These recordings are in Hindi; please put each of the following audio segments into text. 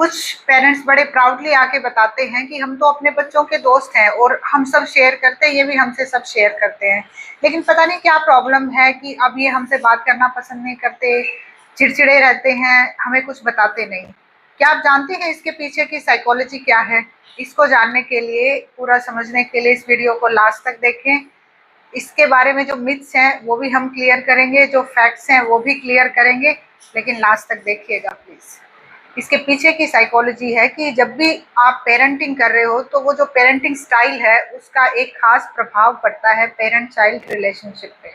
कुछ पेरेंट्स बड़े प्राउडली आके बताते हैं कि हम तो अपने बच्चों के दोस्त हैं और हम सब शेयर करते हैं, ये भी हमसे सब शेयर करते हैं। लेकिन पता नहीं क्या प्रॉब्लम है कि अब ये हमसे बात करना पसंद नहीं करते, चिड़चिड़े रहते हैं, हमें कुछ बताते नहीं। क्या आप जानते हैं इसके पीछे की साइकोलॉजी क्या है? इसको जानने के लिए, पूरा समझने के लिए इस वीडियो को लास्ट तक देखें। इसके बारे में जो मिथ्स हैं वो भी हम क्लियर करेंगे, जो फैक्ट्स हैं वो भी क्लियर करेंगे, लेकिन लास्ट तक देखिएगा प्लीज। इसके पीछे की साइकोलॉजी है कि जब भी आप पेरेंटिंग कर रहे हो तो वो जो पेरेंटिंग स्टाइल है उसका एक खास प्रभाव पड़ता है पेरेंट चाइल्ड रिलेशनशिप पे।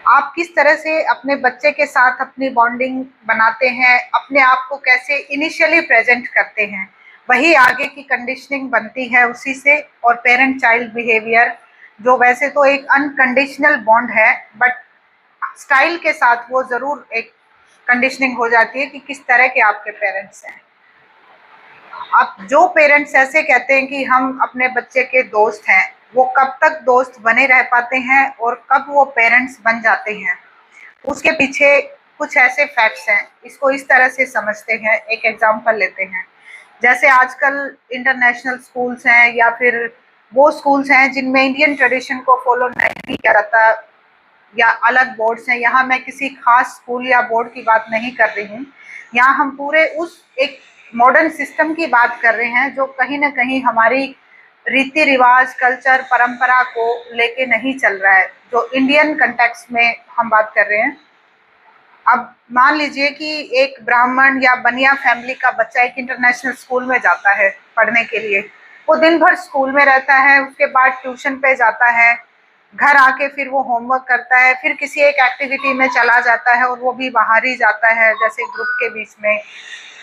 आप किस तरह से अपने बच्चे के साथ अपनी बॉन्डिंग बनाते हैं, अपने आप को कैसे इनिशियली प्रेजेंट करते हैं, वही आगे की कंडीशनिंग बनती है उसी से। और पेरेंट चाइल्ड बिहेवियर जो वैसे तो एक अनकंडीशनल बॉन्ड है, बट स्टाइल के साथ वो जरूर एक कंडीशनिंग हो जाती है कि किस तरह के आपके पेरेंट्स हैं। अब जो पेरेंट्स ऐसे कहते हैं कि हम अपने बच्चे के दोस्त हैं, वो कब तक दोस्त बने रह पाते हैं और कब वो पेरेंट्स बन जाते हैं, उसके पीछे कुछ ऐसे फैक्ट्स हैं। इसको इस तरह से समझते हैं, एक एग्जांपल लेते हैं। जैसे आजकल इंटरनेशनल स्कूल्स हैं या फिर वो स्कूल्स हैं जिनमें इंडियन ट्रेडिशन को फॉलो नहीं किया जाता, या अलग बोर्ड्स हैं। यहाँ मैं किसी खास स्कूल या बोर्ड की बात नहीं कर रही हूँ, यहाँ हम पूरे उस एक मॉडर्न सिस्टम की बात कर रहे हैं जो कहीं ना कहीं हमारी रीति रिवाज, कल्चर, परंपरा को लेके नहीं चल रहा है, जो इंडियन कंटेक्स्ट में हम बात कर रहे हैं। अब मान लीजिए कि एक ब्राह्मण या बनिया फैमिली का बच्चा एक इंटरनेशनल स्कूल में जाता है पढ़ने के लिए। वो दिन भर स्कूल में रहता है, उसके बाद ट्यूशन पे जाता है, घर आके फिर वो होमवर्क करता है, फिर किसी एक एक्टिविटी में चला जाता है और वो भी बाहर ही जाता है, जैसे ग्रुप के बीच में।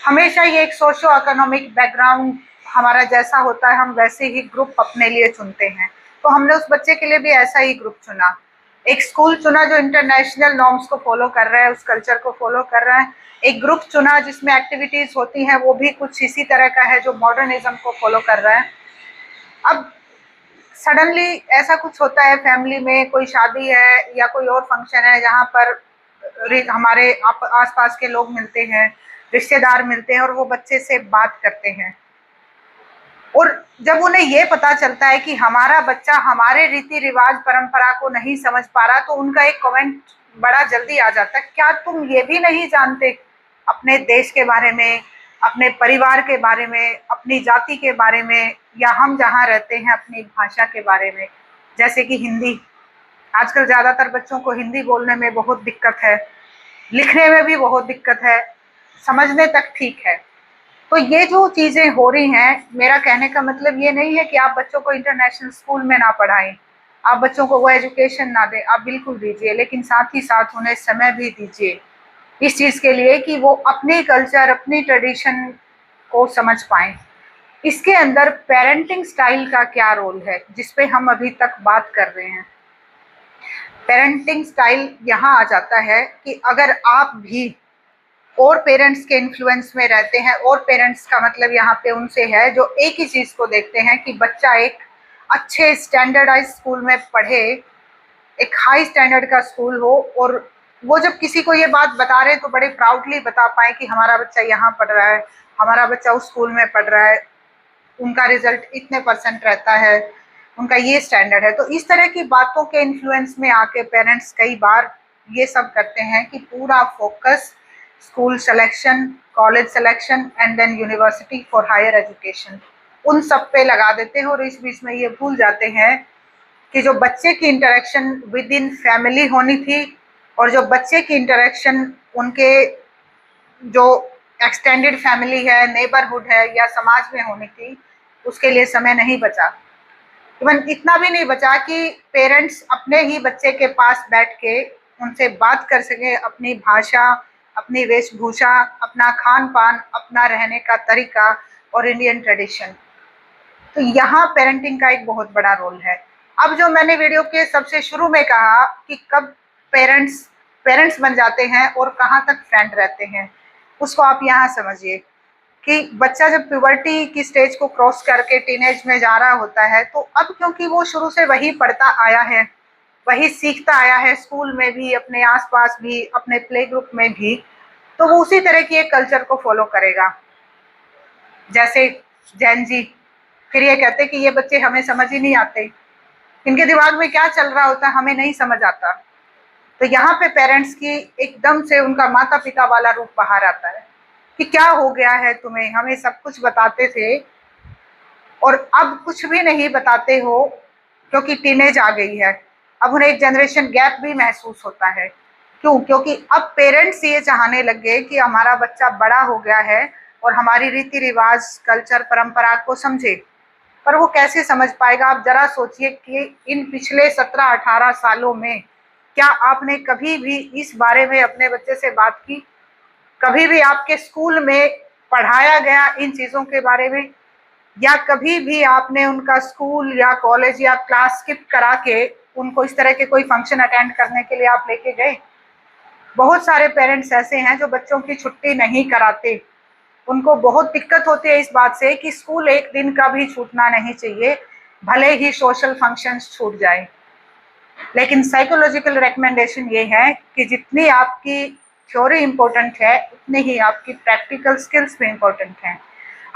हमेशा ये एक सोशो इकोनॉमिक बैकग्राउंड हमारा जैसा होता है, हम वैसे ही ग्रुप अपने लिए चुनते हैं। तो हमने उस बच्चे के लिए भी ऐसा ही ग्रुप चुना, एक स्कूल चुना जो इंटरनेशनल नॉर्म्स को फॉलो कर रहा है, उस कल्चर को फॉलो कर रहा है। एक ग्रुप चुना जिसमें एक्टिविटीज होती हैं वो भी कुछ इसी तरह का है, जो मॉडर्निज्म को फॉलो कर रहा है। अब सडनली ऐसा कुछ होता है, फैमिली में कोई शादी है या कोई और फंक्शन है जहाँ पर हमारे आसपास के लोग मिलते हैं, रिश्तेदार मिलते हैं और वो बच्चे से बात करते हैं। और जब उन्हें ये पता चलता है कि हमारा बच्चा हमारे रीति रिवाज परंपरा को नहीं समझ पा रहा, तो उनका एक कमेंट बड़ा जल्दी आ जाता है, क्या तुम ये भी नहीं जानते अपने देश के बारे में, अपने परिवार के बारे में, अपनी जाति के बारे में, या हम जहाँ रहते हैं अपनी भाषा के बारे में। जैसे कि हिंदी, आजकल ज्यादातर बच्चों को हिंदी बोलने में बहुत दिक्कत है, लिखने में भी बहुत दिक्कत है, समझने तक ठीक है। तो ये जो चीजें हो रही हैं, मेरा कहने का मतलब ये नहीं है कि आप बच्चों को इंटरनेशनल स्कूल में ना पढ़ाएं, आप बच्चों को वो एजुकेशन ना दें, आप बिल्कुल दीजिए, लेकिन साथ ही साथ उन्हें समय भी दीजिए इस चीज के लिए कि वो अपने कल्चर, अपनी ट्रेडिशन को समझ पाएं। इसके अंदर पेरेंटिंग स्टाइल का क्या रोल है, जिसपे हम अभी तक बात कर रहे हैं। पेरेंटिंग स्टाइल यहाँ आ जाता है कि अगर आप भी और पेरेंट्स के इन्फ्लुएंस में रहते हैं, और पेरेंट्स का मतलब यहाँ पे उनसे है जो एक ही चीज को देखते हैं कि बच्चा एक अच्छे स्टैंडर्डाइज स्कूल में पढ़े, एक हाई स्टैंडर्ड का स्कूल हो, और वो जब किसी को ये बात बता रहे हैं तो बड़े प्राउडली बता पाए कि हमारा बच्चा यहाँ पढ़ रहा है, हमारा बच्चा उस स्कूल में पढ़ रहा है, उनका रिजल्ट इतने % रहता है, उनका ये स्टैंडर्ड है। तो इस तरह की बातों के इन्फ्लुएंस में आके पेरेंट्स कई बार ये सब करते हैं कि पूरा focus school selection, college selection and then university for higher education, उन सब पे लगा देते हैं, और इस बीच में ये भूल जाते हैं कि जो बच्चे की इंटरेक्शन विद इन फैमिली होनी थी, और जो बच्चे की इंटरेक्शन उनके जो एक्सटेंडेड फैमिली है, नेबरहुड है या समाज में होनी थी, उसके लिए समय नहीं बचा। इवन इतना भी नहीं बचा कि पेरेंट्स अपने ही बच्चे के पास बैठ के उनसे बात कर सके, अपनी भाषा, अपनी वेशभूषा, अपना खान पान, अपना रहने का तरीका और इंडियन ट्रेडिशन। तो यहाँ पेरेंटिंग का एक बहुत बड़ा रोल है। अब जो मैंने वीडियो के सबसे शुरू में कहा कि कब पेरेंट्स पेरेंट्स बन जाते हैं और कहाँ तक फ्रेंड रहते हैं, उसको आप यहाँ समझिए कि बच्चा जब प्यूबर्टी की स्टेज को क्रॉस करके टीनेज में जा रहा होता है, तो अब क्योंकि वो शुरू से वही पढ़ता आया है, वही सीखता आया है, स्कूल में भी, अपने आसपास भी, अपने प्ले ग्रुप में भी, तो वो उसी तरह की एक कल्चर को फॉलो करेगा। जैसे जैन जी, फिर ये कहते कि ये बच्चे हमें समझ ही नहीं आते, इनके दिमाग में क्या चल रहा होता है हमें नहीं समझ आता। तो यहाँ पे पेरेंट्स की एकदम से उनका माता पिता वाला रूप बाहर आता है कि क्या हो गया है तुम्हें, हमें सब कुछ बताते थे और अब कुछ भी नहीं बताते हो क्योंकि टीनेज आ गई है। अब उन्हें एक जनरेशन गैप भी महसूस होता है। क्यों? क्योंकि अब पेरेंट्स ये चाहने लग गए कि हमारा बच्चा बड़ा हो गया है और हमारी रीति रिवाज, कल्चर, परंपरा को समझे। पर वो कैसे समझ पाएगा? आप जरा सोचिए कि इन पिछले 17-18 सालों में क्या आपने कभी भी इस बारे में अपने बच्चे से बात की? कभी भी आपके स्कूल में पढ़ाया गया इन चीजों के बारे में? या कभी भी आपने उनका स्कूल या कॉलेज या क्लास स्किप करा के उनको इस तरह के कोई फंक्शन अटेंड करने के लिए आप लेके गए? बहुत सारे पेरेंट्स ऐसे हैं जो बच्चों की छुट्टी नहीं कराते। उनको बहुत दिक्कत होती है इस बात से कि स्कूल एक दिन का भी छूटना नहीं चाहिए, भले ही सोशल फंक्शंस छूट जाए। लेकिन साइकोलॉजिकल रिकमेंडेशन ये है कि जितनी आपकी थ्योरी इंपॉर्टेंट है उतनी ही आपकी प्रैक्टिकल स्किल्स भी इंपॉर्टेंट हैं।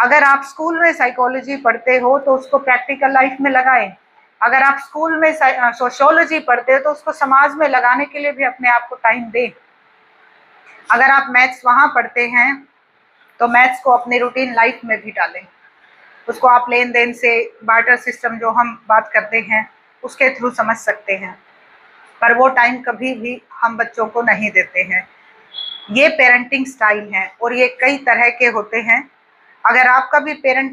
अगर आप स्कूल में साइकोलॉजी पढ़ते हो तो उसको प्रैक्टिकल लाइफ में लगाएं। अगर आप स्कूल में सोशियोलॉजी पढ़ते हो तो उसको समाज में लगाने के लिए भी अपने आप को टाइम दें। अगर आप मैथ्स वहाँ पढ़ते हैं तो मैथ्स को अपनी रूटीन लाइफ में भी डालें। उसको आप लेन देन से, बार्टर सिस्टम जो हम बात करते हैं उसके थ्रू समझ सकते हैं। पर वो टाइम कभी भी हम बच्चों को नहीं देते हैं। ये पेरेंटिंग स्टाइल है और ये कई तरह के होते हैं। अगर आपका भी पेरेंटिंग